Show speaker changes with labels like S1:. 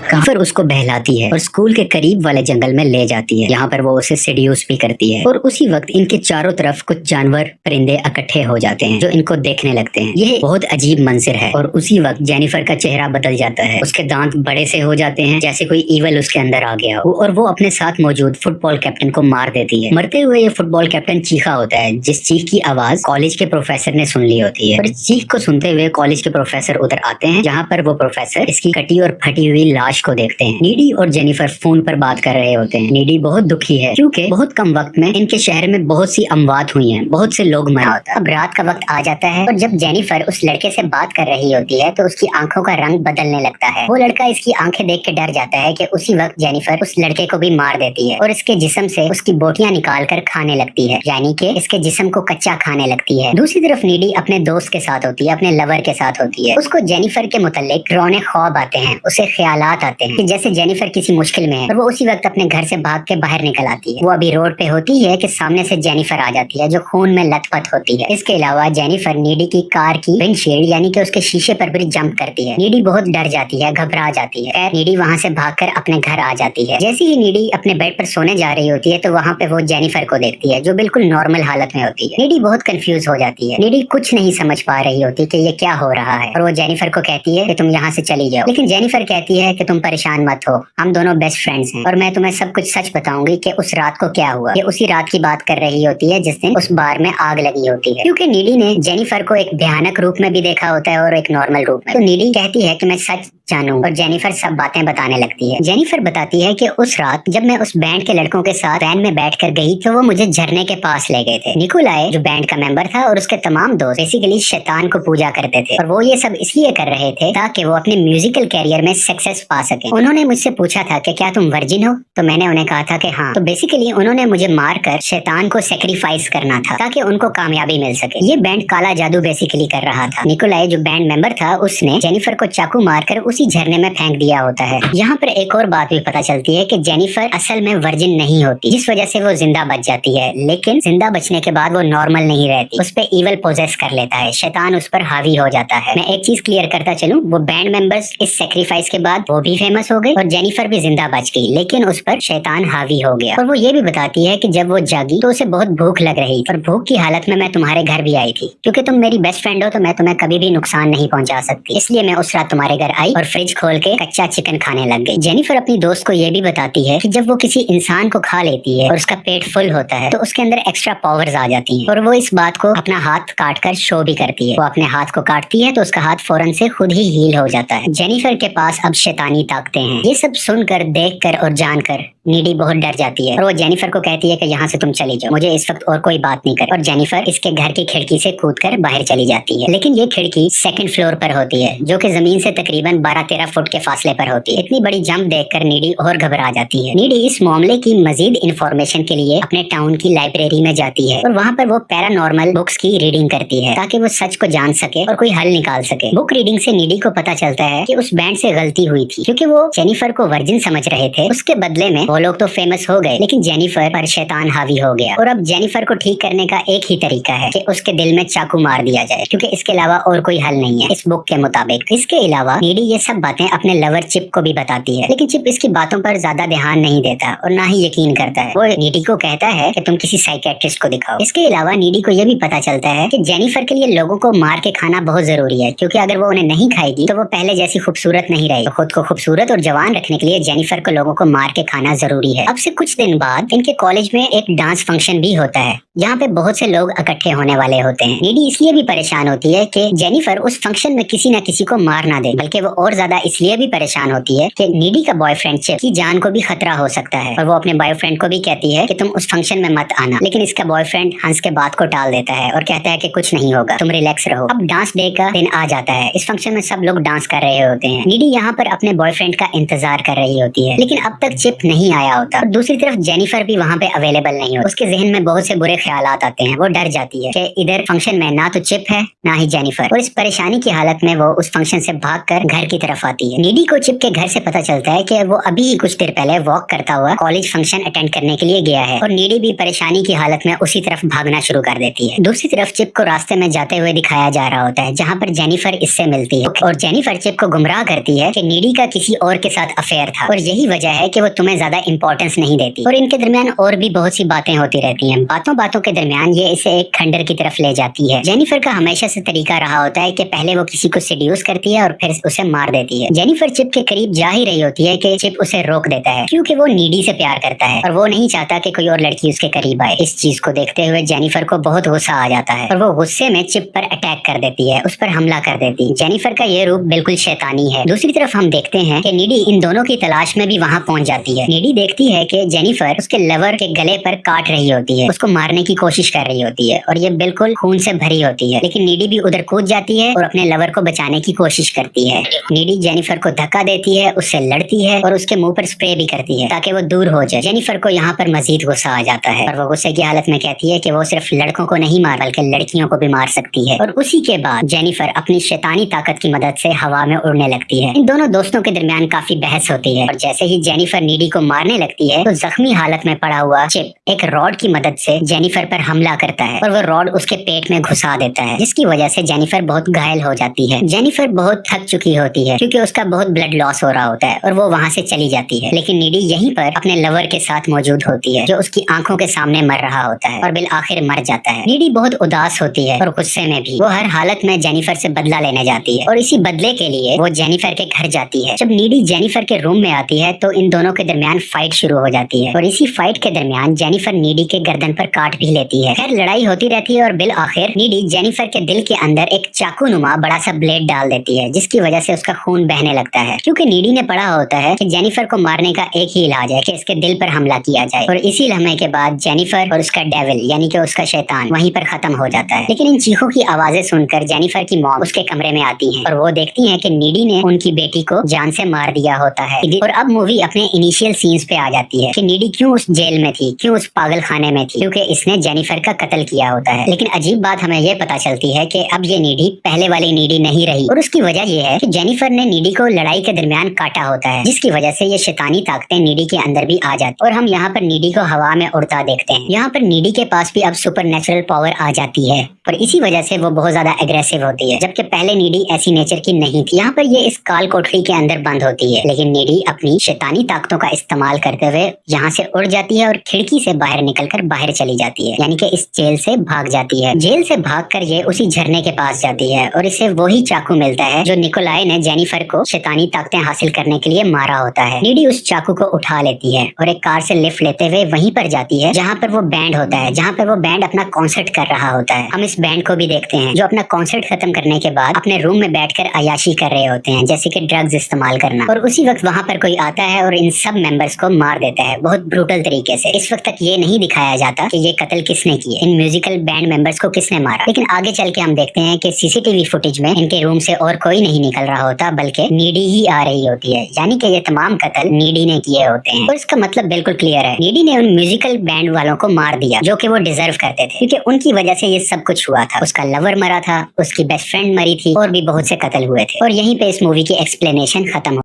S1: कहाँ पर उसको बहलाती है और स्कूल के करीब वाले जंगल में ले जाती है। यहाँ पर वो उसे सेड्यूस भी करती है और उसी वक्त इनके चारों तरफ कुछ जानवर परिंदे इकट्ठे हो जाते हैं जो इनको देखने लगते हैं। यह बहुत अजीब मंजर है और उसी वक्त जेनिफर का चेहरा बदल जाता है। उसके दांत बड़े से हो जाते हैं जैसे कोई ईवल उसके अंदर आ गया हो और वो अपने साथ मौजूद फुटबॉल कैप्टन को मार देती है। मरते हुए ये फुटबॉल कैप्टन चीखा होता है जिस चीख की आवाज कॉलेज के प्रोफेसर ने सुन ली होती है और इस चीख को सुनते हुए कॉलेज के प्रोफेसर उधर आते हैं जहाँ पर वो प्रोफेसर इसकी कटी और फटी हुई लाश को देखते हैं। नीडी और जेनिफर फोन पर बात कर रहे होते हैं। नीडी बहुत दुखी है क्योंकि बहुत कम वक्त में इनके शहर में बहुत सी अमवात हुई हैं, बहुत से लोग मरे होते हैं। अब रात का वक्त आ जाता है और जब जेनिफर उस लड़के से बात कर रही होती है तो उसकी आंखों का रंग बदलने लगता है। वो लड़का इसकी आंखें देख के डर जाता है कि उसी वक्त जेनिफर उस लड़के को भी मार देती है और इसके जिस्म से उसकी बोटियां निकाल कर खाने लगती है, यानी कि इसके जिस्म को कच्चा खाने लगती है। दूसरी तरफ नीडी अपने दोस्त के साथ होती है, अपने लवर के साथ होती है। उसको जेनिफर के मुताल्लिक रोने ख्वाब आते हैं, उसे ख्यालात आते हैं कि जैसे जेनिफर किसी मुश्किल में है और वो उसी वक्त अपने घर से भाग के बाहर निकल आती है। वो अभी रोड पे होती है कि सामने से जेनिफर आ जाती है जो खून में लथपथ होती है। इसके अलावा जेनिफर नीडी की कार की विंडशील्ड यानी कि उसके शीशे पर भी जंप करती है। नीडी बहुत डर जाती है, घबरा जाती है। खैर नीडी वहाँ से भागकर अपने घर आ जाती है। जैसे ही नीडी अपने बेड पर सोने जा रही होती है तो वहाँ पे वो जेनिफर को देखती है जो बिल्कुल नॉर्मल हालत में होती है। नीडी बहुत कंफ्यूज हो जाती है। नीडी कुछ नहीं समझ पा रही होती कि ये क्या हो रहा है और वो जेनिफर को कहती है कि तुम यहाँ से चली जाओ, लेकिन जेनिफर कहती है कि तुम परेशान मत हो, हम दोनों बेस्ट फ्रेंड्स हैं और मैं तुम्हें सब कुछ सच बताऊंगी कि उस रात को क्या हुआ। ये उसी रात की बात कर रही होती है जिस दिन उस बार में आग लगी होती है, क्योंकि नीडी ने जेनिफर को एक भयानक रूप में भी देखा होता है और एक नॉर्मल रूप में। तो नीडी कहती है कि मैं सच जानूं और जेनिफर सब बातें बताने लगती है। जेनिफर बताती है कि उस रात जब मैं उस बैंड के लड़कों के साथ वैन में बैठकर गई तो वो मुझे झरने के पास ले गए थे। निकोलाई जो बैंड का मेंबर था और उसके तमाम दोस्त बेसिकली शैतान को पूजा करते थे और वो ये सब इसलिए कर रहे थे ताकि वो अपने म्यूजिकल कैरियर में सक्सेस पा सके। उन्होंने मुझसे पूछा था कि क्या तुम वर्जिन हो, तो मैंने उन्हें कहा था कि हाँ। तो बेसिकली उन्होंने मुझे मारकर शैतान को सेक्रीफाइस करना था ताकि उनको कामयाबी मिल सके। ये बैंड काला जादू बेसिकली कर रहा था। निकोलाई जो बैंड मेंबर था उसने जेनिफर को चाकू मारकर उसी झरने में फेंक दिया होता है। यहाँ पर एक और बात भी पता चलती है कि जेनिफर असल में वर्जिन नहीं होती, जिस वजह से वो जिंदा बच जाती है, लेकिन जिंदा बचने के बाद वो नॉर्मल नहीं रहती, उस पे ईवल पोजेस कर लेता है, शैतान उस पर हावी हो जाता है। मैं एक चीज क्लियर करता चलूं, वो बैंड मेंबर्स इस सेक्रीफाइस के बाद वो भी फेमस हो गए और जेनिफर भी जिंदा बच गई, लेकिन उस पर शैतान हावी हो गया। और वो ये भी बताती है कि जब वो जागी तो उसे बहुत भूख लग रही और भूख की हालत में मैं तुम्हारे घर भी आई थी, क्योंकि तुम मेरी बेस्ट फ्रेंड हो तो मैं तुम्हें कभी भी नुकसान नहीं पहुंचा सकती, इसलिए मैं उस रात तुम्हारे घर आई और फ्रिज खोल के कच्चा चिकन खाने लग गई। जेनिफर अपनी दोस्त को ये भी बताती है कि जब वो किसी इंसान को खा लेती है और उसका पेट फुल होता है तो उसके अंदर एक्स्ट्रा पावर्स आ जाती हैं और वो इस बात को अपना हाथ काट कर शो भी करती है। वो अपने हाथ को काटती है तो उसका हाथ फौरन से खुद ही हील हो जाता है। जेनिफर के पास अब शैतानी ताकतें हैं। ये सब सुनकर, देखकर और जानकर नीडी बहुत डर जाती है और वो जेनिफर को कहती है कि यहाँ से तुम चली जाओ, मुझे इस वक्त और कोई बात नहीं कर। और जेनिफर इसके घर की खिड़की से कूदकर बाहर चली जाती है, लेकिन ये खिड़की सेकंड फ्लोर पर होती है जो कि जमीन से तकरीबन 12-13 फुट के फासले पर होती है। इतनी बड़ी जंप देखकर नीडी और घबरा जाती है। नीडी इस मामले की मजीद इंफॉर्मेशन के लिए अपने टाउन की लाइब्रेरी में जाती है और वहाँ पर वो पैरानॉर्मल बुक्स की रीडिंग करती है ताकि वो सच को जान सके और कोई हल निकाल सके। बुक रीडिंग से नीडी को पता चलता है कि उस बैंड से गलती हुई थी, क्योंकि वो जेनिफर को वर्जिन समझ रहे थे। उसके बदले में वो लोग तो फेमस हो गए, लेकिन जेनिफर पर शैतान हावी हो गया और अब जेनिफर को ठीक करने का एक ही तरीका है कि उसके दिल में चाकू मार दिया जाए, क्योंकि इसके अलावा और कोई हल नहीं है इस बुक के मुताबिक। इसके अलावा नीडी ये सब बातें अपने लवर चिप को भी बताती है, लेकिन चिप इसकी बातों पर ज्यादा ध्यान नहीं देता और ना ही यकीन करता है। वो नीडी को कहता है कि तुम किसी साइकियाट्रिस्ट को दिखाओ। इसके अलावा नीडी को यह भी पता चलता है कि जेनिफर के लिए लोगों को मार के खाना बहुत जरूरी है, क्योंकि अगर वो उन्हें नहीं खाएगी तो वो पहले जैसी खूबसूरत नहीं रहेगी। तो खुद को खूबसूरत और जवान रखने के लिए जेनिफर को लोगों को मार के खाना जरूरी है। अब से कुछ दिन बाद इनके कॉलेज में एक डांस फंक्शन भी होता है जहाँ पे बहुत से लोग इकट्ठे होने वाले होते हैं। नीडी इसलिए भी परेशान होती है कि जेनिफर उस फंक्शन में किसी न किसी को मार ना दे, बल्कि वो और ज्यादा इसलिए भी परेशान होती है कि नीडी का बॉयफ्रेंड चिप की जान को भी खतरा हो सकता है और वो अपने बॉयफ्रेंड को भी कहती है कि तुम उस फंक्शन में मत आना, लेकिन इसका बॉयफ्रेंड हंस के बात को टाल देता है और कहता है कि कुछ नहीं होगा, तुम रिलैक्स रहो। अब डांस डे का दिन आ जाता है। इस फंक्शन में सब लोग डांस कर रहे होते हैं। नीडी यहाँ पर अपने बॉयफ्रेंड का इंतजार कर रही होती है, लेकिन अब तक चिप नहीं आया होता। और दूसरी तरफ जेनिफर भी वहाँ पे अवेलेबल नहीं होती। उसके जहन में बहुत से बुरे ख्यालात आते हैं। वो डर जाती है कि इधर फंक्शन में ना तो चिप है ना ही जेनिफर, और इस परेशानी की हालत में वो उस फंक्शन से भागकर घर की तरफ आती है। नीडी को चिप के घर से पता चलता है कि वो अभी ही कुछ देर पहले वॉक करता हुआ कॉलेज फंक्शन अटेंड करने के लिए गया है और नीडी भी परेशानी की हालत में उसी तरफ भागना शुरू कर देती है। दूसरी तरफ चिप को रास्ते में जाते हुए दिखाया जा रहा होता है, जहाँ पर जेनिफर इससे मिलती है और जेनिफर चिप को गुमराह करती है कि नीडी का किसी और के साथ अफेयर था और यही वजह है कि वो तुम्हें ज्यादा इंपॉर्टेंस नहीं देती। और इनके दरमियान और भी बहुत सी बातें होती रहती हैं। बातों बातों के दरमियान ये इसे एक खंडर की तरफ ले जाती है। जेनिफर का हमेशा से तरीका रहा होता है कि पहले वो किसी को सेड्यूस करती है और फिर उसे मार देती है। जेनिफर चिप के करीब जा ही रही होती है कि चिप उसे रोक देता है क्योंकि वो नीडी से प्यार करता है और वो नहीं चाहता कि कोई और लड़की उसके करीब आए। इस चीज को देखते हुए जेनिफर को बहुत गुस्सा आ जाता है और वो गुस्से में चिप पर अटैक कर देती है, उस पर हमला कर देती है। जेनिफर का ये रूप बिल्कुल शैतानी है। दूसरी तरफ हम देखते हैं कि नीडी इन दोनों की तलाश में भी वहाँ पहुंच जाती है। नीडी देखती है कि जेनिफर उसके लवर के गले पर काट रही होती है, उसको मारने की कोशिश कर रही होती है और ये बिल्कुल खून से भरी होती है, लेकिन नीडी भी उधर कूद जाती है और अपने लवर को बचाने की कोशिश करती है। नीडी जेनिफर को धक्का देती है, उससे लड़ती है और उसके मुंह पर स्प्रे भी करती है ताकि वो दूर हो जाए। जेनिफर को यहाँ पर मजीद गुस्सा आ जाता है और वो गुस्से की हालत में कहती है कि वो सिर्फ लड़कों को नहीं मार बल्कि लड़कियों को भी मार सकती है। और उसी के बाद जेनिफर अपनी शैतानी ताकत की मदद से हवा में उड़ने लगती है। इन दोनों दोस्तों के दरमियान काफी बहस होती है और जैसे ही जेनिफर नीडी को मारने लगती है तो जख्मी हालत में पड़ा हुआ चिप एक रॉड की मदद से जेनिफर पर हमला करता है और वो रॉड उसके पेट में घुसा देता है, जिसकी वजह से जेनिफर बहुत घायल हो जाती है। जेनिफर बहुत थक चुकी होती है क्योंकि उसका बहुत ब्लड लॉस हो रहा होता है और वो वहाँ से चली जाती है, लेकिन नीडी यहीं पर अपने लवर के साथ मौजूद होती है जो उसकी आंखों के सामने मर रहा होता है और बिल आखिर मर जाता है। नीडी बहुत उदास होती है और गुस्से में भी वो हर हालत में जेनिफर से बदला लेने जाती है और इसी बदले के लिए वो जेनिफर के घर जाती है। जब नीडी जेनिफर के रूम में आती है तो इन दोनों के दरमियान फाइट शुरू हो जाती है और इसी फाइट के दरमियान जेनिफर नीडी के गर्दन पर काट भी लेती है। खैर लड़ाई होती रहती है और बिल आखिर नीडी जेनिफर के दिल के अंदर एक चाकू नुमा बड़ा सा ब्लेड डाल देती है, जिसकी वजह से उसका खून बहने लगता है क्योंकि नीडी ने पढ़ा होता है कि जेनिफर को मारने का एक ही इलाज है कि इसके दिल पर हमला किया जाए। और इसी लम्हे के बाद जेनिफर और उसका डेविल यानी कि उसका शैतान वहीं पर खत्म हो जाता है। लेकिन इन चीखों की आवाजें सुनकर जेनिफर की मॉम उसके कमरे में आती है और वो देखती है कि नीडी ने उनकी बेटी को जान से मार दिया होता है। और अब मूवी अपने इनिशियल सीन्स पे आ जाती है कि नीडी क्यों उस जेल में थी, क्यों उस पागल खाने में थी, क्योंकि इसने जेनिफर का कत्ल किया होता है। लेकिन अजीब बात हमें यह पता चलती है कि अब ये नीडी पहले वाली नीडी नहीं रही और उसकी वजह यह है कि जेनिफर ने नीडी को लड़ाई के दरमियान काटा होता है, जिसकी वजह से ये शैतानी ताकतें नीडी के अंदर भी आ जाती और हम यहाँ पर नीडी को हवा में उड़ता देखते हैं। यहाँ पर नीडी के पास भी अब सुपर नेचुरल पावर आ जाती है और इसी वजह से वो बहुत ज्यादा एग्रेसिव होती है, जबकि पहले नीडी ऐसी नेचर की नहीं थी। यहाँ पर ये इस काल कोठरी के अंदर बंद होती है, लेकिन नीडी अपनी शैतानी ताकतों का इस्तेमाल करते हुए यहाँ से उड़ जाती है और खिड़की से बाहर निकलकर बाहर चली जाती है, यानी कि इस जेल से भाग जाती है। जेल से भागकर ये उसी झरने के पास जाती है और इसे वही चाकू मिलता है जो निकोलाई ने जेनिफर को शैतानी ताकतें हासिल करने के लिए मारा होता है। नीडी उस चाकू को उठा लेती है और एक कार से लिफ्ट लेते हुए वहीं पर जाती है जहाँ पर वो बैंड होता है, जहाँ पर वो बैंड अपना कॉन्सर्ट कर रहा होता है। हम इस बैंड को भी देखते हैं जो अपना कॉन्सर्ट खत्म करने के बाद अपने रूम में बैठकर अयाशी कर रहे होते हैं, जैसे कि ड्रग्स इस्तेमाल करना। और उसी वक्त वहाँ पर कोई आता है और इन सब मेंबर्स को मार देता है बहुत ब्रूटल तरीके से। इस वक्त तक ये नहीं दिखाया जाता कि ये कत्ल किसने किए, इन म्यूजिकल बैंड मेंबर्स को किसने मारा, लेकिन आगे चल के हम देखते हैं कि सीसीटीवी फुटेज में इनके रूम से और कोई नहीं निकल रहा होता बल्कि नीडी ही आ रही होती है, यानी कि ये तमाम कत्ल नीडी ने किए होते हैं। और इसका मतलब बिल्कुल क्लियर है, नीडी ने उन म्यूजिकल बैंड वालों को मार दिया जो कि वो डिजर्व करते थे, क्योंकि उनकी वजह से ये सब कुछ हुआ था। उसका लवर मरा था, उसकी बेस्ट फ्रेंड मरी थी और भी बहुत से कत्ल हुए थे। और यहीं पे इस मूवी की एक्सप्लेनेशन खत्म